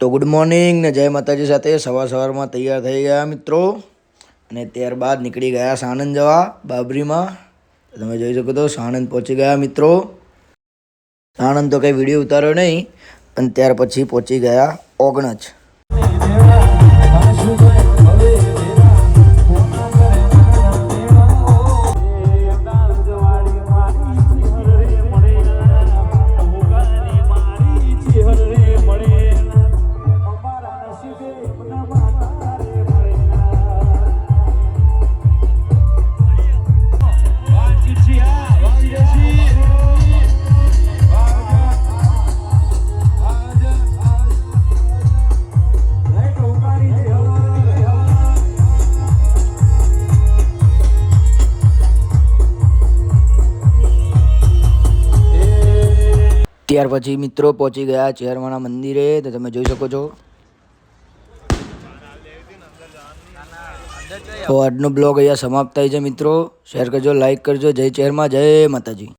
તો good morning ને જય માતાજી સાથે સવારમાં તૈયાર થઈ ગયા મિત્રો અને ત્યારબાદ નીકળી ગયા સાણંદ જવા બાબરીમાં. તમે જોઈ શકો તો સાણંદ પહોંચી ગયા મિત્રો. સાણંદ તો કંઈ વિડીયો ઉતાર્યો નહીં, પણ ત્યાર પછી પહોંચી ગયા ઓગણજ. ત્યાર પછી મિત્રો પહોંચી ગયા ચેરમાના મંદિરે. તો તમે જોઈ શકો છો. તો આજનો બ્લોગ અહીંયા સમાપ્ત થાય છે મિત્રો. શેર કરજો, લાઈક કરજો. જય ચેરમાં, જય માતાજી.